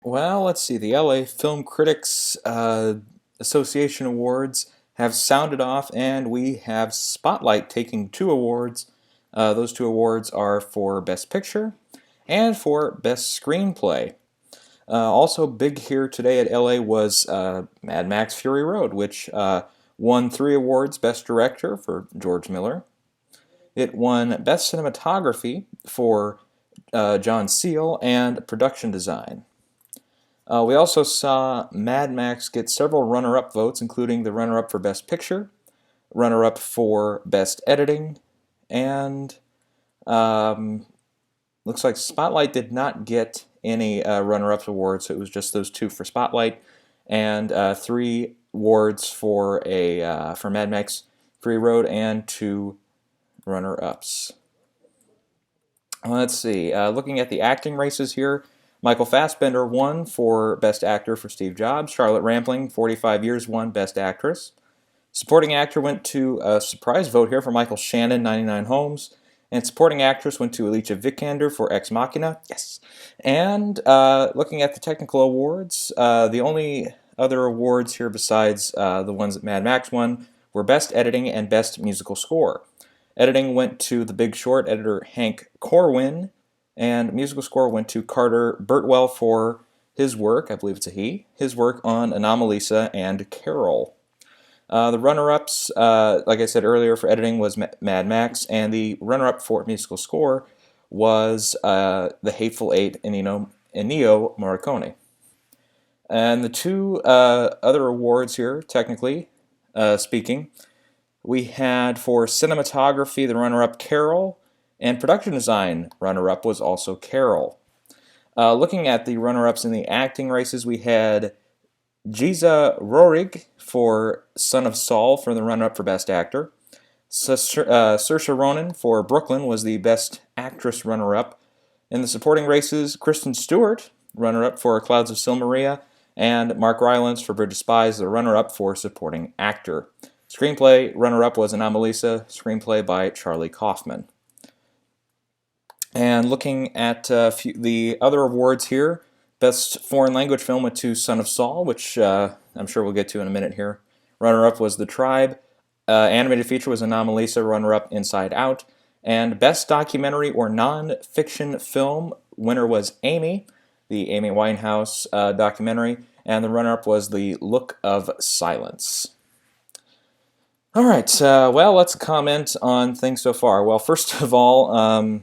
Well, let's see. The LA Film Critics Association Awards have sounded off, and we have Spotlight taking two awards. Those two awards are for Best Picture and for Best Screenplay. Also big here today at LA was Mad Max Fury Road, which won three awards: Best Director for George Miller. It won Best Cinematography for John Seal and Production Design. We also saw Mad Max get several runner-up votes, including the runner-up for Best Picture, runner-up for Best Editing, and looks like Spotlight did not get any runner-up awards. So it was just those two for Spotlight, and three awards for Mad Max Fury Road, and two runner-ups. Let's see. Looking at the acting races here, Michael Fassbender won for Best Actor for Steve Jobs. Charlotte Rampling, 45 Years, won Best Actress. Supporting Actor went to a surprise vote here for Michael Shannon, 99 Homes. And Supporting Actress went to Alicia Vikander for Ex Machina. Yes. And looking at the technical awards, the only other awards here besides the ones that Mad Max won were Best Editing and Best Musical Score. Editing went to The Big Short editor Hank Corwin, and musical score went to Carter Burtwell for his work, I believe it's a he, his work on Anomalisa and Carol. The runner-ups, like I said earlier, for editing was Mad Max, and the runner-up for musical score was The Hateful Eight and Ennio Morricone. And the two other awards here, technically speaking, we had for cinematography the runner-up Carol, and production design runner-up was also Carol. Looking at the runner-ups in the acting races, we had Giza Rohrig for Son of Saul for the runner-up for Best Actor. Saoirse Ronan for Brooklyn was the Best Actress runner-up. In the supporting races, Kristen Stewart, runner-up for Clouds of Silmaria, and Mark Rylance for Bridge of Spies, the runner-up for Supporting Actor. Screenplay runner-up was Anomalisa, screenplay by Charlie Kaufman. And looking at the other awards here, Best Foreign Language Film went to Son of Saul, which I'm sure we'll get to in a minute here. Runner-up was The Tribe. Animated feature was Anomalisa, runner-up Inside Out. And Best Documentary or Non-Fiction Film winner was Amy, the Amy Winehouse documentary, and the runner-up was The Look of Silence. All right, well, let's comment on things so far. Well, first of all,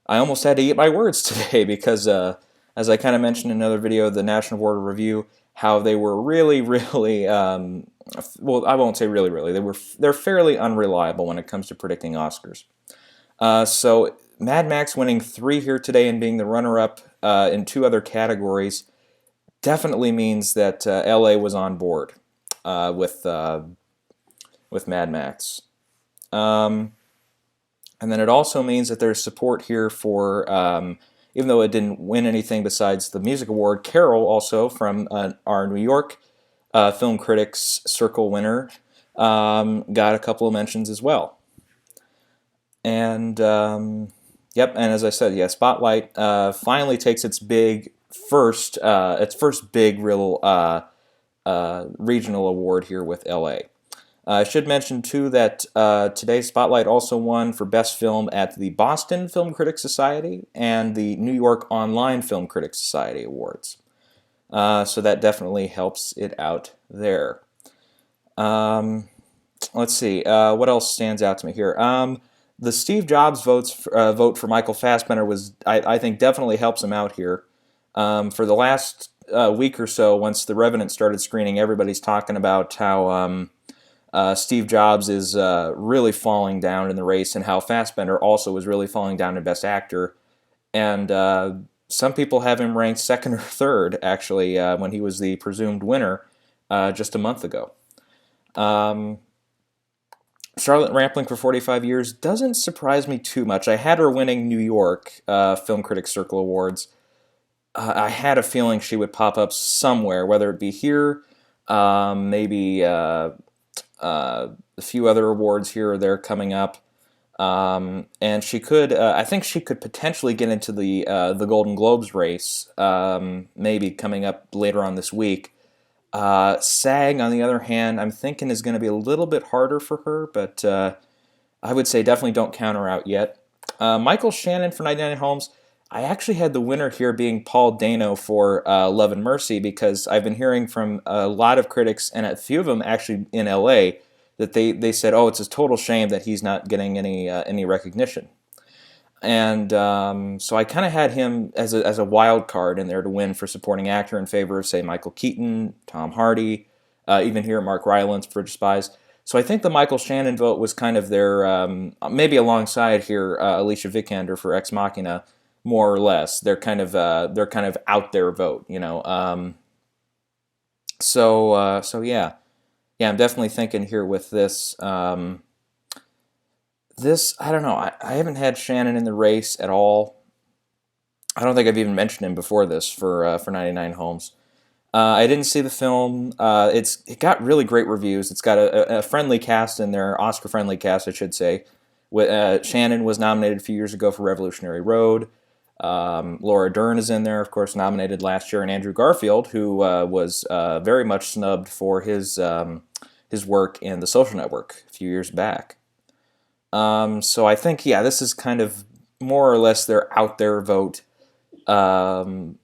I almost had to eat my words today because, as I kind of mentioned in another video, the National Board of Review, how they were really, really, well, I won't say really, really, they're fairly unreliable when it comes to predicting Oscars. So Mad Max winning 3 here today and being the runner-up in 2 other categories definitely means that LA was on board with Mad Max. And then it also means that there's support here for, even though it didn't win anything besides the music award, Carol also from our New York Film Critics Circle winner got a couple of mentions as well. And yep, and as I said, yeah, Spotlight finally takes its first big real regional award here with LA. I should mention, too, that today Spotlight also won for Best Film at the Boston Film Critics Society and the New York Online Film Critics Society Awards. So that definitely helps it out there. Let's see, what else stands out to me here? The Steve Jobs vote for Michael Fassbender was, I think, definitely helps him out here. For the last week or so, once The Revenant started screening, everybody's talking about how Steve Jobs is really falling down in the race, and how Fassbender also is really falling down in Best Actor. And some people have him ranked second or third, actually, when he was the presumed winner just a month ago. Charlotte Rampling for 45 Years doesn't surprise me too much. I had her winning New York Film Critics Circle Awards. I had a feeling she would pop up somewhere, whether it be here, maybe a few other awards here or there coming up. And she could, I think she could potentially get into the Golden Globes race, maybe coming up later on this week. SAG, on the other hand, I'm thinking is going to be a little bit harder for her, but I would say definitely don't count her out yet. Michael Shannon for 99 Homes. I actually had the winner here being Paul Dano for Love and Mercy, because I've been hearing from a lot of critics, and a few of them actually in LA, that they said, oh, it's a total shame that he's not getting any recognition. And so I kind of had him as a wild card in there to win for supporting actor in favor of, say, Michael Keaton, Tom Hardy, even here Mark Rylance for Spies. So I think the Michael Shannon vote was kind of their, maybe alongside here Alicia Vikander for Ex Machina, more or less. They're kind of out there vote, you know. So yeah, I'm definitely thinking here with this. This, I don't know. I haven't had Shannon in the race at all. I don't think I've even mentioned him before this for 99 Homes. I didn't see the film. It got really great reviews. It's got a friendly cast in there, Oscar friendly cast, I should say. Shannon was nominated a few years ago for Revolutionary Road. Laura Dern is in there, of course, nominated last year, and Andrew Garfield, who was very much snubbed for his work in The Social Network a few years back. So I think, yeah, this is kind of more or less their out there vote. And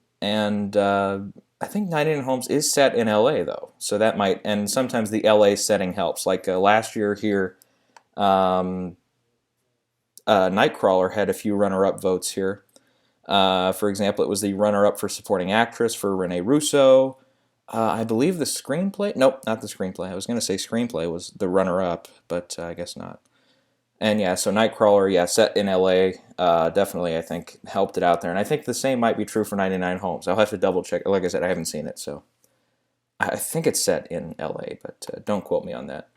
I think 99 Homes is set in LA, though. So that might, and sometimes the LA setting helps. Like last year here, Nightcrawler had a few runner-up votes here. For example, it was the runner-up for supporting actress for Rene Russo. I believe the screenplay, nope, not the screenplay. I was going to say screenplay was the runner-up, but I guess not. And yeah, so Nightcrawler, yeah, set in LA, definitely, I think, helped it out there. And I think the same might be true for 99 Homes. I'll have to double check. Like I said, I haven't seen it, so I think it's set in LA, but don't quote me on that.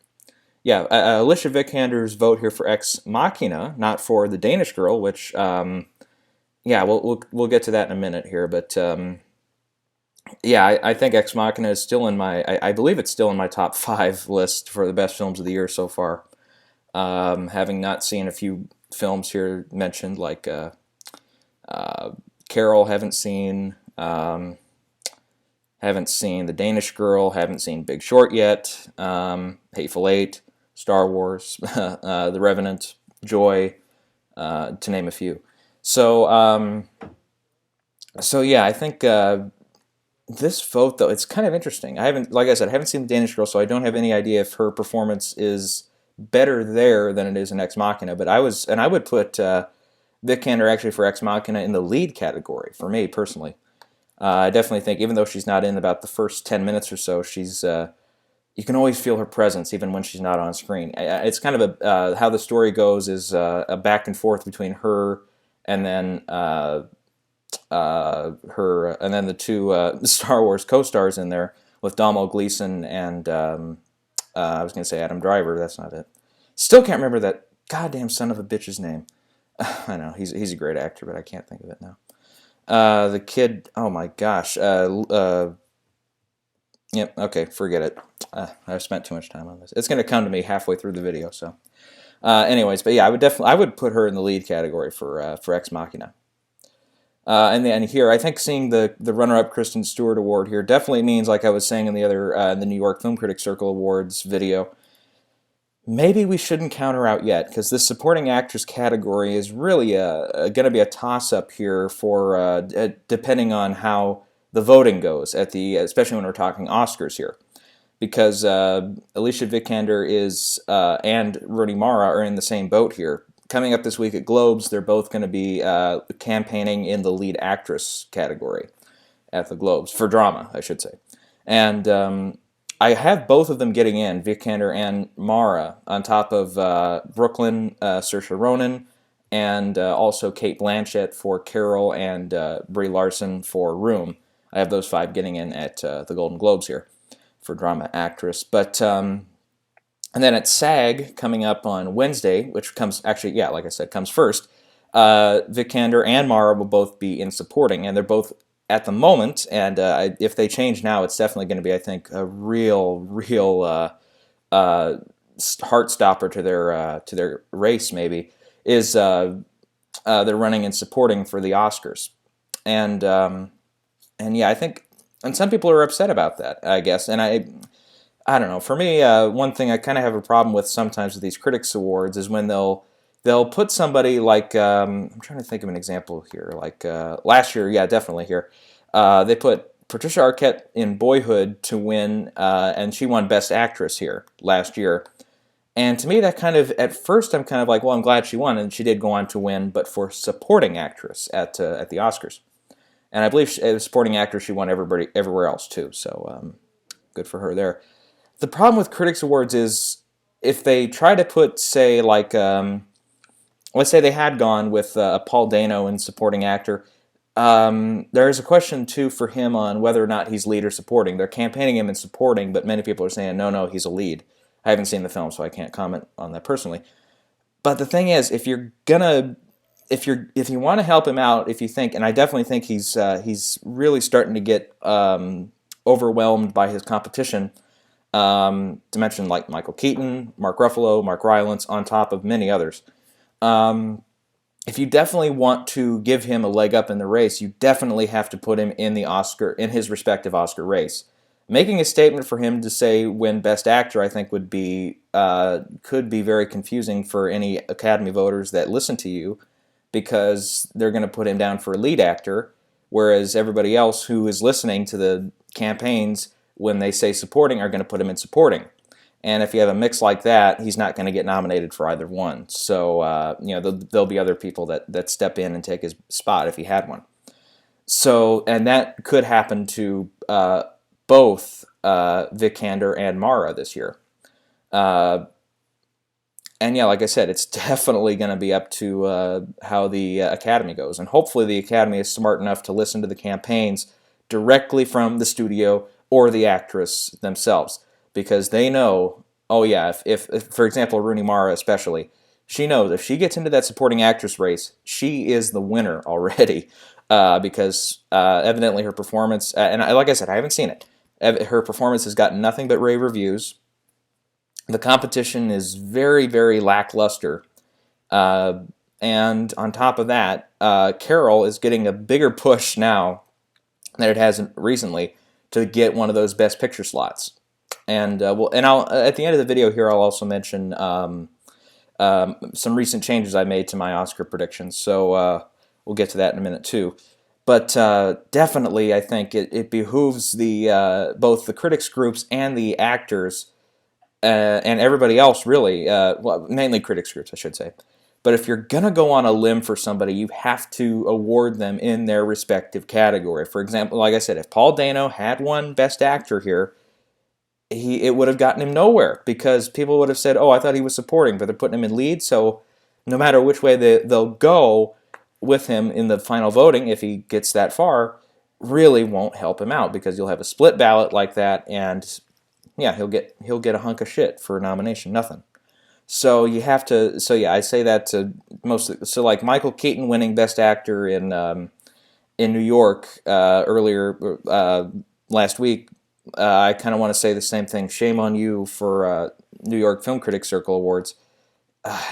Yeah, Alicia Vikander's vote here for Ex Machina, not for The Danish Girl, which, yeah, we'll get to that in a minute here, but yeah, I think Ex Machina is still in my, I believe it's still in my top 5 list for the best films of the year so far. Having not seen a few films here mentioned, like Carol, haven't seen The Danish Girl, haven't seen Big Short yet, Hateful Eight, Star Wars, The Revenant, Joy, to name a few. So yeah, I think this vote, though, it's kind of interesting. Like I said, I haven't seen The Danish Girl, so I don't have any idea if her performance is better there than it is in Ex Machina, but I would put Vikander actually for Ex Machina in the lead category for me personally. I definitely think, even though she's not in about the first 10 minutes or so, she's you can always feel her presence even when she's not on screen. It's kind of how the story goes is a back and forth between her and then the two Star Wars co-stars in there with Domhnall Gleeson and I was going to say Adam Driver. That's not it. Still can't remember that goddamn son of a bitch's name. I know, he's a great actor, but I can't think of it now. The kid, oh my gosh. Yep, okay, forget it. I've spent too much time on this. It's going to come to me halfway through the video, so. Anyways, but yeah, I would put her in the lead category for Ex Machina. And here, I think seeing the runner-up Kristen Stewart Award here definitely means, like I was saying in the other the New York Film Critics Circle Awards video, maybe we shouldn't count her out yet, because this supporting actress category is really going to be a toss-up here for depending on how the voting goes especially when we're talking Oscars here, because Alicia Vikander and Rooney Mara are in the same boat here. Coming up this week at Globes, they're both going to be campaigning in the lead actress category at the Globes, for drama, I should say. And I have both of them getting in, Vikander and Mara, on top of Brooklyn, Saoirse Ronan, and also Cate Blanchett for Carol and Brie Larson for Room. I have those 5 getting in at the Golden Globes here for drama actress. But and then at SAG, coming up on Wednesday, which comes, actually, yeah, like I said, comes first, Vikander and Mara will both be in supporting, and they're both, at the moment, and if they change now, it's definitely going to be, I think, a real heart stopper to their race, maybe. is they're running in supporting for the Oscars, and yeah, I think, and some people are upset about that, I guess, and I don't know. For me, one thing I kind of have a problem with sometimes with these critics awards is when they'll put somebody like I'm trying to think of an example here. Like last year, yeah, definitely here, they put Patricia Arquette in Boyhood to win, and she won Best Actress here last year. And to me, that kind of, at first, I'm kind of like, well, I'm glad she won, and she did go on to win, but for supporting actress at the Oscars. And I believe as supporting actress, she won everywhere else too. So good for her there. The problem with Critics Awards is if they try to put, say, like, let's say they had gone with Paul Dano in supporting actor. There is a question, too, for him on whether or not he's lead or supporting. They're campaigning him in supporting, but many people are saying, no, he's a lead. I haven't seen the film, so I can't comment on that personally. But the thing is, if you want to help him out, if you think, and I definitely think he's really starting to get overwhelmed by his competition, to mention like Michael Keaton, Mark Ruffalo, Mark Rylance, on top of many others. If you definitely want to give him a leg up in the race, you definitely have to put him in his respective Oscar race. Making a statement for him to say win Best Actor, I think, could be very confusing for any Academy voters that listen to you, because they're going to put him down for a lead actor, whereas everybody else who is listening to the campaigns when they say supporting are going to put him in supporting. And if you have a mix like that, he's not going to get nominated for either one. So there'll be other people that step in and take his spot if he had one. So, and that could happen to both Vikander and Mara this year. And yeah, like I said, it's definitely going to be up to how the Academy goes. And hopefully the Academy is smart enough to listen to the campaigns directly from the studio or the actress themselves. Because they know, oh yeah, if for example, Rooney Mara especially, she knows if she gets into that supporting actress race, she is the winner already. Because evidently her performance, and like I said, I haven't seen it, her performance has gotten nothing but rave reviews. The competition is very, very lackluster. And on top of that, Carol is getting a bigger push now than it has recently to get one of those Best Picture slots. And I'll at the end of the video here, I'll also mention some recent changes I made to my Oscar predictions. So we'll get to that in a minute too. But definitely, I think it behooves both the critics groups and the actors and everybody else, really, well, mainly critics groups, I should say. But if you're going to go on a limb for somebody, you have to award them in their respective category. For example, like I said, if Paul Dano had won Best Actor here, it would have gotten him nowhere, because people would have said, oh, I thought he was supporting, but they're putting him in lead, so no matter which way they'll go with him in the final voting, if he gets that far, really won't help him out, because you'll have a split ballot like that, and yeah, he'll get a hunk of shit for a nomination, nothing. So you have to, so yeah, I say that to mostly, so like Michael Keaton winning Best Actor in New York earlier last week, I kind of want to say the same thing. Shame on you for New York Film Critics Circle Awards.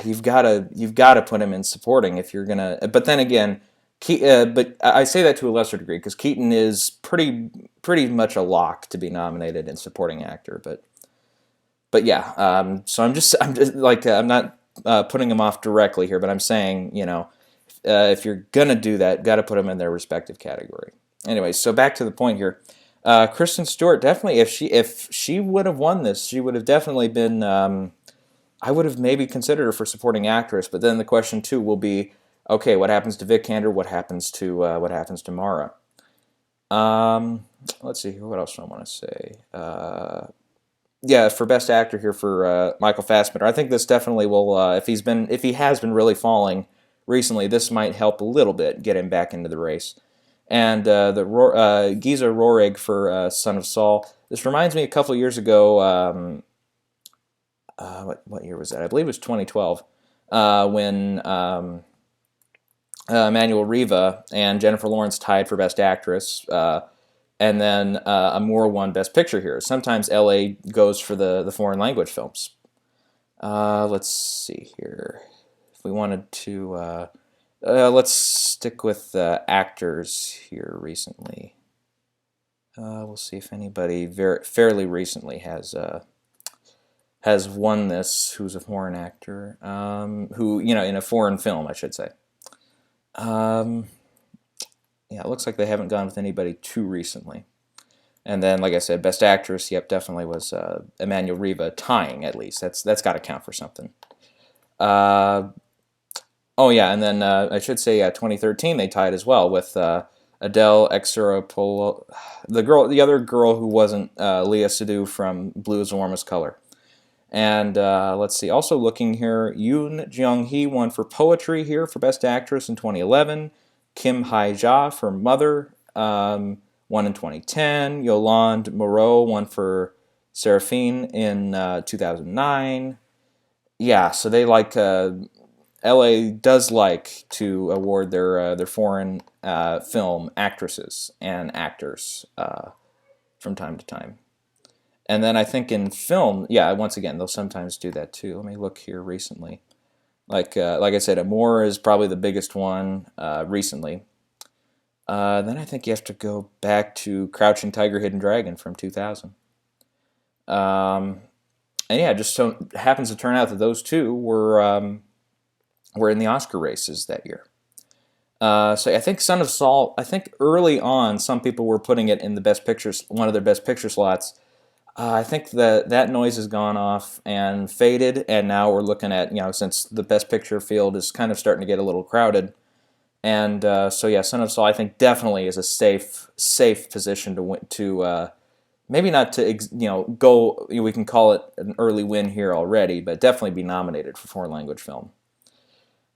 You've got to put him in supporting if you're gonna. But then again, but I say that to a lesser degree because Keaton is pretty much a lock to be nominated in supporting actor. But yeah, so I'm just like I'm not putting him off directly here, but I'm saying if you're gonna do that, got to put them in their respective category. Anyway, so back to the point here. Kristen Stewart, definitely, if she would have won this, she would have definitely been. I would have maybe considered her for supporting actress, but then the question too will be, okay, what happens to Vikander? What happens to Mara? Let's see here. What else do I want to say? Yeah, for Best Actor here for Michael Fassbender, I think this definitely will. If he has been really falling recently, this might help a little bit get him back into the race. And Giza Rohrig for Son of Saul. This reminds me a couple of years ago. What year was that? I believe it was 2012 when Emmanuel Riva and Jennifer Lawrence tied for Best Actress, and then Amour won Best Picture here. Sometimes LA goes for the foreign language films. Let's see here. if we wanted to, let's stick with actors here recently. We'll see if anybody fairly recently has won this. Who's a foreign actor? Who in a foreign film, I should say. Um, yeah, it looks like they haven't gone with anybody too recently. And then, like I said, Best Actress, yep, definitely was Emmanuel Riva, tying at least. That's got to count for something. Uh, oh yeah, and then I should say 2013 they tied as well with Adele Exarchopoulos, the other girl who wasn't Leah Seydoux from Blue Is the Warmest Color. And let's see, also looking here, Yoon Jeong-hee won for Poetry here for Best Actress in 2011. Kim Hae-ja for Mother won in 2010. Yolande Moreau won for Seraphine in 2009. Yeah, so they like LA does like to award their foreign film actresses and actors from time to time. And then I think in film, yeah, once again, they'll sometimes do that too. Let me look here recently. Like I said, Amour is probably the biggest one recently. Then I think you have to go back to Crouching Tiger, Hidden Dragon from 2000. And yeah, it just so happens to turn out that those two were in the Oscar races that year. So I think Son of Saul, I think early on, some people were putting it in the Best Pictures, one of their Best Picture slots. I think that noise has gone off and faded, and now we're looking at, since the Best Picture field is kind of starting to get a little crowded. And so yeah, Son of Saul, I think definitely is a safe position to win, to maybe not to go. We can call it an early win here already, but definitely be nominated for foreign language film.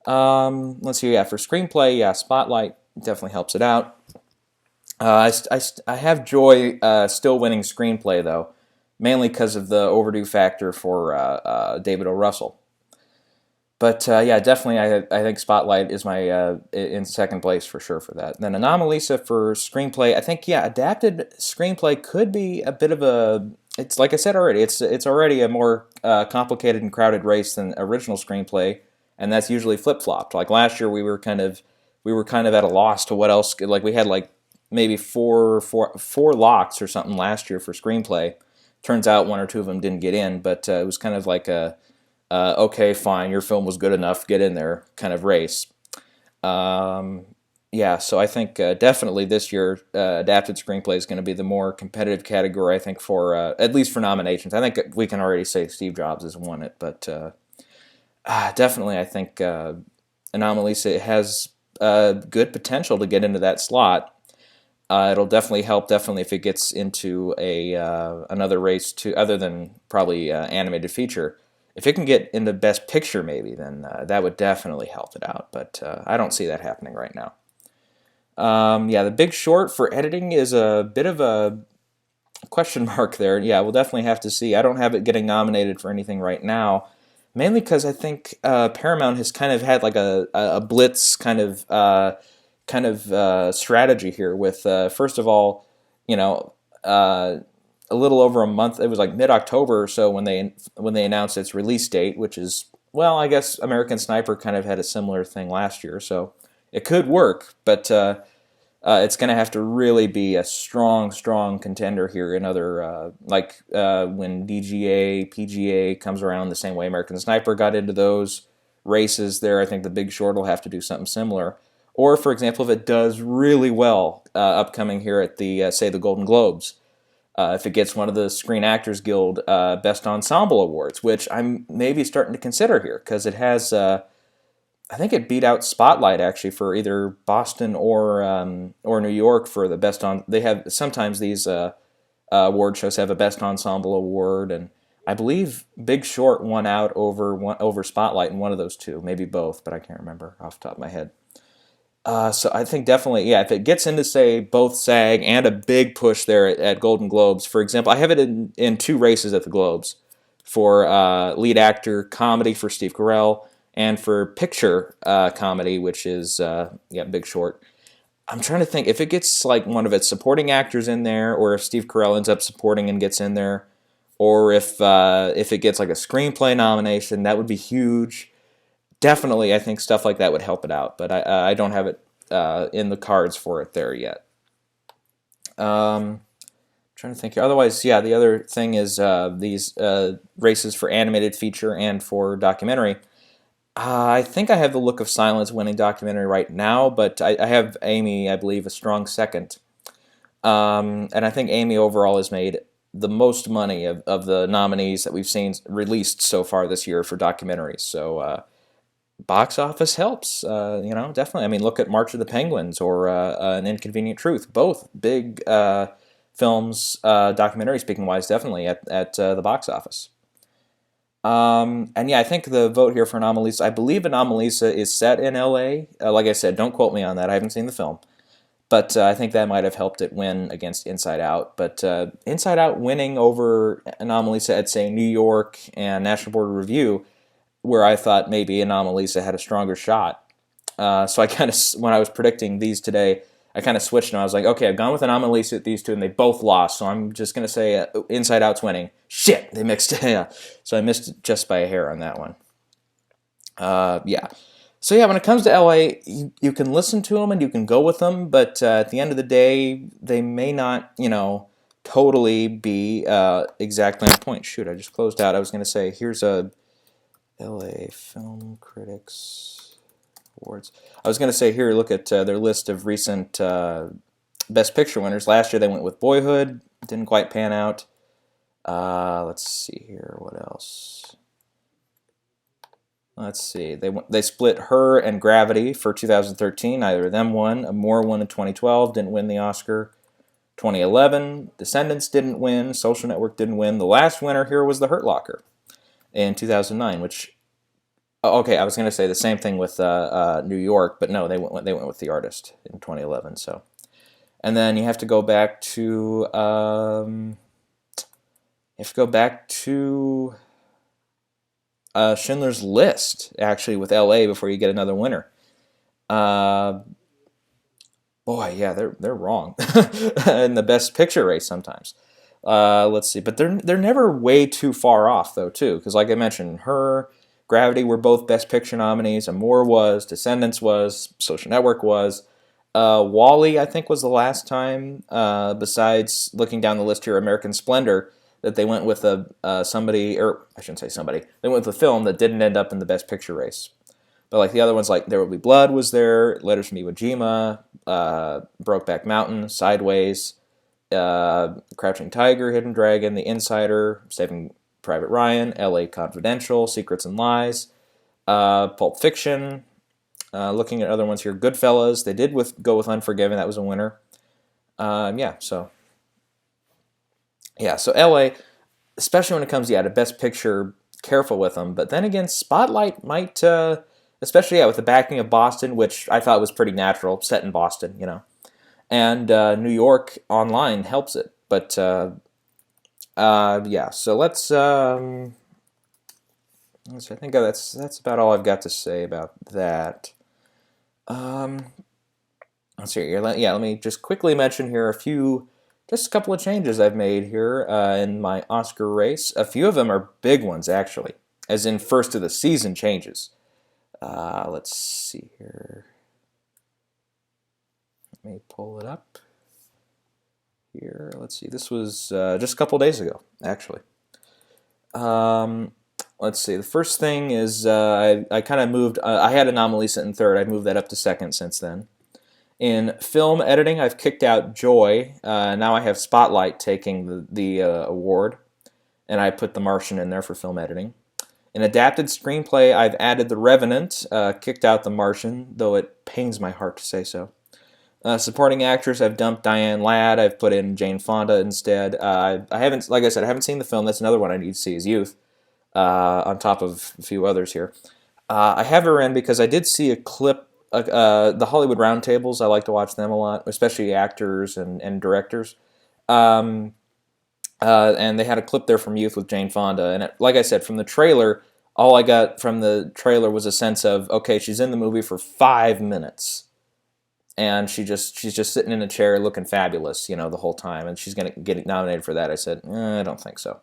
Let's see. Yeah, for screenplay, yeah, Spotlight definitely helps it out. I have Joy still winning screenplay though, mainly because of the overdue factor for David O. Russell. But yeah, definitely, I think Spotlight is my in second place for sure for that. Then Anomalisa for screenplay. I think adapted screenplay could be a bit of a. It's like I said already. It's already a more complicated and crowded race than original screenplay, and that's usually flip flopped. Like last year, we were kind of at a loss to what else. Like we had like maybe four locks or something last year for screenplay. Turns out one or two of them didn't get in, but it was kind of like a. Okay, fine, your film was good enough, get in there kind of race. Yeah, so I think definitely this year adapted screenplay is going to be the more competitive category, I think, for at least for nominations. I think we can already say Steve Jobs has won it, but definitely I think Anomalisa has good potential to get into that slot. It'll definitely help, definitely if it gets into another race too, other than probably animated feature. If it can get into Best Picture, maybe, then that would definitely help it out. But I don't see that happening right now. Yeah, The Big Short for editing is a bit of a question mark there. Yeah, we'll definitely have to see. I don't have it getting nominated for anything right now, mainly because I think Paramount has kind of had like a blitz kind of strategy here. With first of all, a little over a month. It was like mid-October or so when they announced its release date, which is, well, I guess American Sniper kind of had a similar thing last year, so it could work, but it's going to have to really be a strong contender here. Another when DGA, PGA comes around the same way American Sniper got into those races there, I think The Big Short will have to do something similar. Or, for example, if it does really well upcoming here at the Golden Globes. If it gets one of the Screen Actors Guild Best Ensemble Awards, which I'm maybe starting to consider here, because it has, I think it beat out Spotlight actually for either Boston or New York for the best on. They have sometimes these award shows have a Best Ensemble Award, and I believe Big Short won out over Spotlight in one of those two, maybe both, but I can't remember off the top of my head. So I think definitely, yeah, if it gets into, say, both SAG and a big push there at Golden Globes, for example, I have it in two races at the Globes for lead actor comedy for Steve Carell and for picture comedy, which is, Big Short. I'm trying to think, if it gets like one of its supporting actors in there, or if Steve Carell ends up supporting and gets in there, or if it gets like a screenplay nomination, that would be huge. definitely, I think stuff like that would help it out, but I don't have it in the cards for it there yet. Trying to think here. Otherwise, yeah, the other thing is these races for animated feature and for documentary. I think I have The Look of Silence winning documentary right now, but I have Amy, I believe, a strong second. And I think Amy overall has made the most money of the nominees that we've seen released so far this year for documentaries. So box office helps, definitely. I mean, look at March of the Penguins or An Inconvenient Truth. Both big films, documentary speaking wise, definitely at the box office. And yeah, I think the vote here for Anomalisa, I believe Anomalisa is set in LA. Like I said, don't quote me on that. I haven't seen the film. But I think that might have helped it win against Inside Out. But Inside Out winning over Anomalisa at, say, New York and National Board of Review, where I thought maybe Anomalisa had a stronger shot. So I kind of, when I was predicting these today, I kind of switched and I was like, okay, I've gone with Anomalisa at these two, and they both lost, so I'm just going to say Inside Out's winning. Shit, they mixed it. Yeah. So I missed it just by a hair on that one. Yeah. So yeah, when it comes to LA, you can listen to them and you can go with them, but at the end of the day, they may not, totally be exactly on point. Shoot, I just closed out. I was going to say, here's a LA Film Critics Awards. I was going to say, here, look at their list of recent Best Picture winners. Last year they went with Boyhood. Didn't quite pan out. Let's see here. What else? Let's see. They split Her and Gravity for 2013. Neither of them won. Moore won in 2012. Didn't win the Oscar. 2011. Descendants didn't win. Social Network didn't win. The last winner here was The Hurt Locker in 2009, which... Okay, I was going to say the same thing with New York, but no, they went with The Artist in 2011. So, and then you have to go back to Schindler's List actually with L.A. before you get another winner. Boy, yeah, they're wrong in the Best Picture race sometimes. Let's see, but they're never way too far off though too, because like I mentioned, Her, Gravity were both Best Picture nominees. Amour was, Descendants was, Social Network was. Wall-E, I think, was the last time, besides looking down the list here, American Splendor, that they went with somebody, or I shouldn't say somebody, they went with a film that didn't end up in the Best Picture race. But like the other ones, like There Will Be Blood was there, Letters from Iwo Jima, Brokeback Mountain, Sideways, Crouching Tiger, Hidden Dragon, The Insider, Saving Private Ryan, L.A. Confidential, Secrets and Lies, Pulp Fiction. Looking at other ones here, Goodfellas. They did go with Unforgiven. That was a winner. So L.A., especially when it comes to Best Picture, careful with them. But then again, Spotlight might, especially with the backing of Boston, which I thought was pretty natural, set in Boston, and New York online helps it. But so let's I think that's about all I've got to say about that. Let's see here. Let me just quickly mention here just a couple of changes I've made here in my Oscar race. A few of them are big ones, actually, as in first of the season changes. Let's see here. Let me pull it up here. Let's see. This was just a couple days ago, actually. Let's see. The first thing is I kind of moved. I had Anomalisa in third. I've moved that up to second since then. In film editing, I've kicked out Joy. Now I have Spotlight taking the award, and I put The Martian in there for film editing. In adapted screenplay, I've added The Revenant, kicked out The Martian, though it pains my heart to say so. Supporting actress, I've dumped Diane Ladd. I've put in Jane Fonda instead. I haven't, like I said, I haven't seen the film. That's another one I need to see is Youth, on top of a few others here. I have her in because I did see a clip, the Hollywood Roundtables. I like to watch them a lot, especially actors and directors. And they had a clip there from Youth with Jane Fonda. And like I said, from the trailer, all I got from the trailer was a sense of, okay, she's in the movie for 5 minutes. And she's just sitting in a chair looking fabulous, the whole time. And she's going to get nominated for that. I said, I don't think so.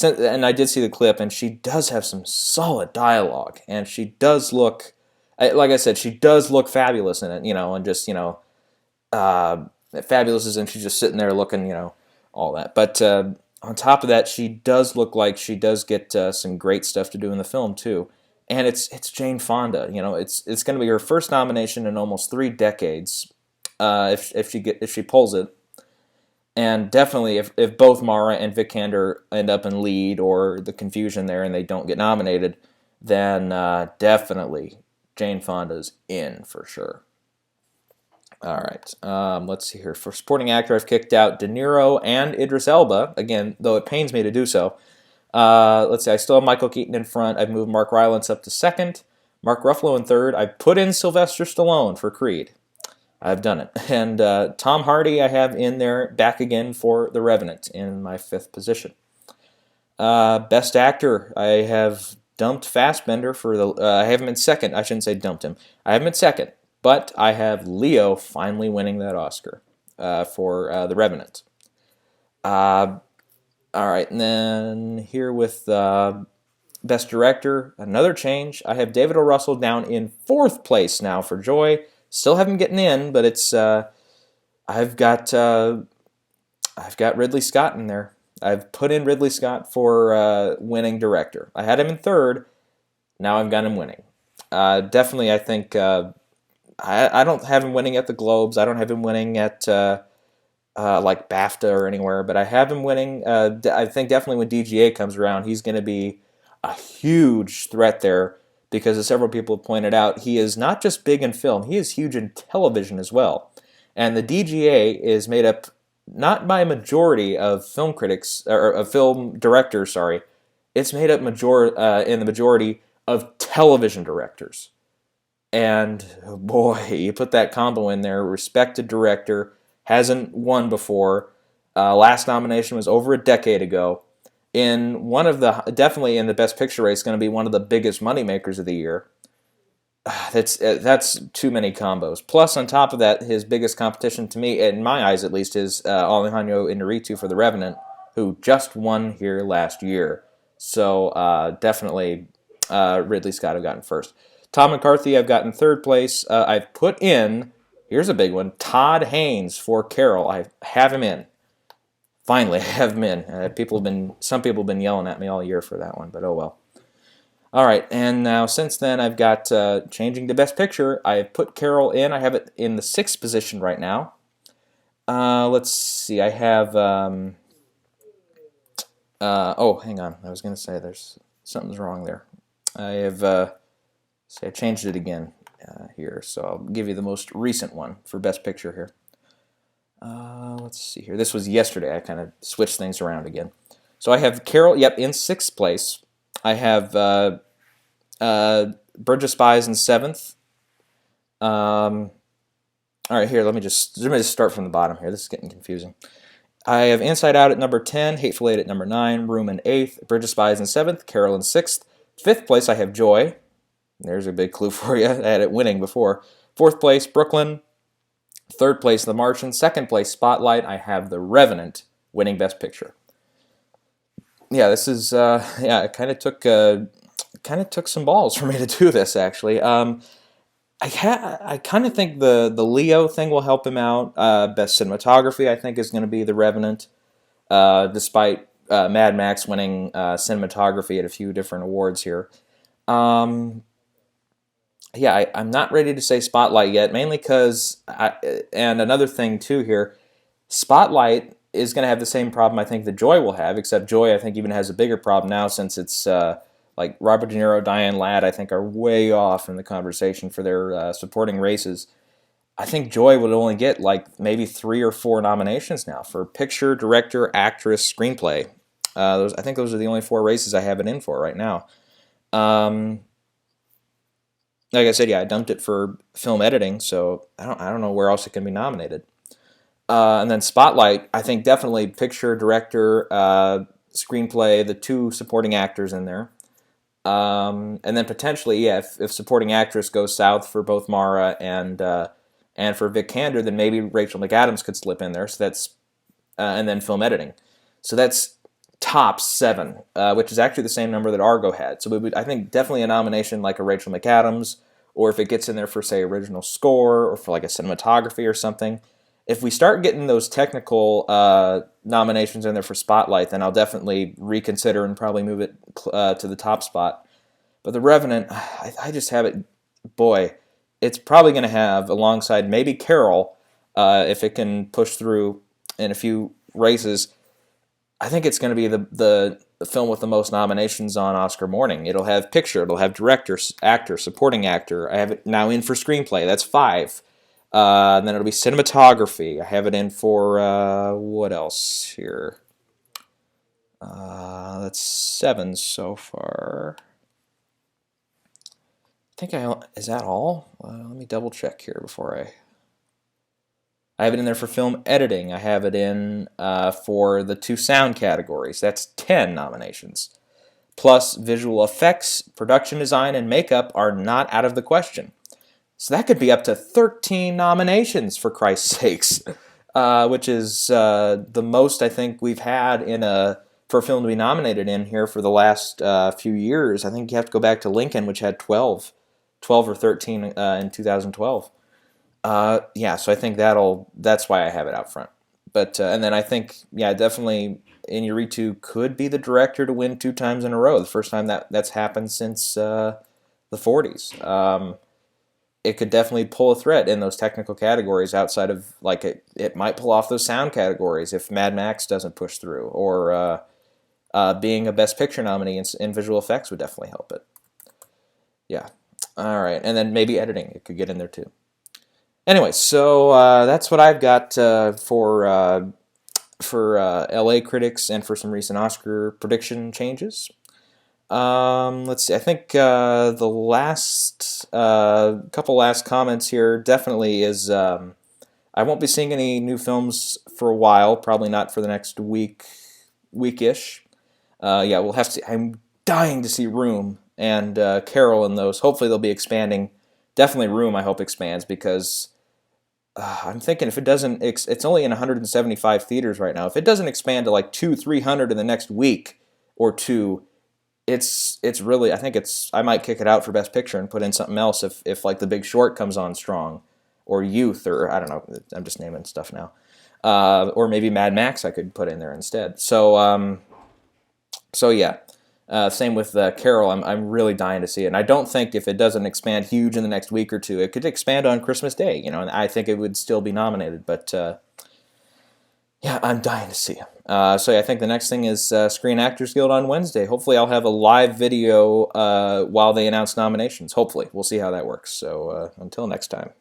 And I did see the clip, and she does have some solid dialogue, and she does look, like I said, she does look fabulous in it, and just uh, fabulous as in she's just sitting there looking, all that. But on top of that, she does look like she does get some great stuff to do in the film too. And it's Jane Fonda. It's going to be her first nomination in almost 3 decades. If she pulls it, and definitely if both Mara and Vikander end up in lead or the confusion there and they don't get nominated, then definitely Jane Fonda's in for sure. All right, let's see here. For supporting actor, I've kicked out De Niro and Idris Elba, again, though it pains me to do so. Let's see, I still have Michael Keaton in front. I've moved Mark Rylance up to second. Mark Ruffalo in third. I've put in Sylvester Stallone for Creed. I've done it. And Tom Hardy I have in there back again for The Revenant in my fifth position. Best actor, I have dumped Fassbender for the... I have him in second. I shouldn't say dumped him. I have him in second. But I have Leo finally winning that Oscar for The Revenant. All right, and then here with Best Director, another change. I have David O. Russell down in fourth place now for Joy. Still haven't getting in, but it's I've got Ridley Scott in there. I've put in Ridley Scott for winning director. I had him in third. Now I've got him winning. Definitely, I think I don't have him winning at the Globes. I don't have him winning at like BAFTA or anywhere, but I have him winning. I think definitely when DGA comes around, he's going to be a huge threat there. Because as several people have pointed out, he is not just big in film, he is huge in television as well. And the DGA is made up not by a majority of film critics, or of film directors, sorry. It's made up in the majority of television directors. And boy, you put that combo in there, respected director, hasn't won before. Last nomination was over a decade ago. In one of the, definitely in the Best Picture race, going to be one of the biggest moneymakers of the year. That's too many combos. Plus, on top of that, his biggest competition to me, in my eyes at least, is Alejandro Inarritu for The Revenant, who just won here last year. So definitely Ridley Scott I've gotten first. Tom McCarthy I've gotten third place. I've put in, here's a big one, Todd Haynes for Carol. I have him in. Finally, I have him in. Some people have been yelling at me all year for that one, but oh well. All right, and now since then I've got changing to Best Picture. I've put Carol in. I have it in the sixth position right now. Let's see. I have. Oh, hang on. I was going to say something's wrong there. I have. I changed it again here, so I'll give you the most recent one for Best Picture here. Let's see here. This was yesterday. I kind of switched things around again. So I have Carol, in sixth place. I have Bridge of Spies in seventh. All right, here, let me just start from the bottom here. This is getting confusing. I have Inside Out at number 10, Hateful Eight at number 9, Room in 8th, Bridge of Spies in 7th, Carol in 6th. 5th place, I have Joy. There's a big clue for you. I had it winning before. 4th place, Brooklyn. 3rd place, The Martian. 2nd place, Spotlight. I have The Revenant winning Best Picture. Yeah, this is, it kind of took some balls for me to do this, actually. I kind of think the Leo thing will help him out. Best cinematography, I think, is going to be The Revenant, despite Mad Max winning cinematography at a few different awards here. I'm not ready to say Spotlight yet, mainly because, and another thing too here, Spotlight is going to have the same problem I think that Joy will have, except Joy I think even has a bigger problem now since it's like Robert De Niro, Diane Ladd, I think are way off in the conversation for their supporting races. I think Joy would only get like maybe 3 or 4 nominations now for picture, director, actress, screenplay. I think those are the only 4 races I have it in for right now. Like I said, I dumped it for film editing, so I don't know where else it can be nominated. And then Spotlight, I think definitely picture, director, screenplay, the 2 supporting actors in there. And then potentially, if supporting actress goes south for both Mara and for Vikander, then maybe Rachel McAdams could slip in there. So that's and then film editing. So that's tops 7, which is actually the same number that Argo had. So I think definitely a nomination like a Rachel McAdams, or if it gets in there for, say, original score, or for like a cinematography or something. If we start getting those technical nominations in there for Spotlight, then I'll definitely reconsider and probably move it to the top spot. But The Revenant, I just have it, boy, it's probably going to have, alongside maybe Carol, if it can push through in a few races, I think it's going to be the film with the most nominations on Oscar morning. It'll have picture, it'll have director, actor, supporting actor. I have it now in for screenplay. That's 5. And then it'll be cinematography. I have it in for, what else here? That's 7 so far. I think is that all? Let me double check here before I have it in there for film editing. I have it in for the 2 sound categories. That's 10 nominations. Plus, visual effects, production design, and makeup are not out of the question. So that could be up to 13 nominations, for Christ's sakes, which is the most I think we've had for a film to be nominated in here for the last few years. I think you have to go back to Lincoln, which had 12 or 13 in 2012. Yeah, so I think that's why I have it out front. But and then I think, yeah, definitely Iñárritu could be the director to win 2 times in a row. The first time that's happened since the 40s. It could definitely pull a threat in those technical categories outside of, like, it might pull off those sound categories if Mad Max doesn't push through, or being a Best Picture nominee in visual effects would definitely help it. Yeah. All right, and then maybe editing, it could get in there too. Anyway, so that's what I've got for LA critics and for some recent Oscar prediction changes. Let's see. I think the last couple last comments here definitely is I won't be seeing any new films for a while. Probably not for the next weekish. Yeah, we'll have to. I'm dying to see Room and Carol in those. Hopefully they'll be expanding. Definitely Room, I hope, expands, because I'm thinking if it doesn't, it's only in 175 theaters right now. If it doesn't expand to like 200-300 in the next week or two, it's really, I think I might kick it out for Best Picture and put in something else if like The Big Short comes on strong, or Youth, or I don't know, I'm just naming stuff now. Or maybe Mad Max I could put in there instead. So yeah. Same with Carol. I'm really dying to see it. And I don't think if it doesn't expand huge in the next week or two, it could expand on Christmas Day, and I think it would still be nominated. But yeah, I'm dying to see it. So yeah, I think the next thing is Screen Actors Guild on Wednesday. Hopefully I'll have a live video while they announce nominations. Hopefully. We'll see how that works. So until next time.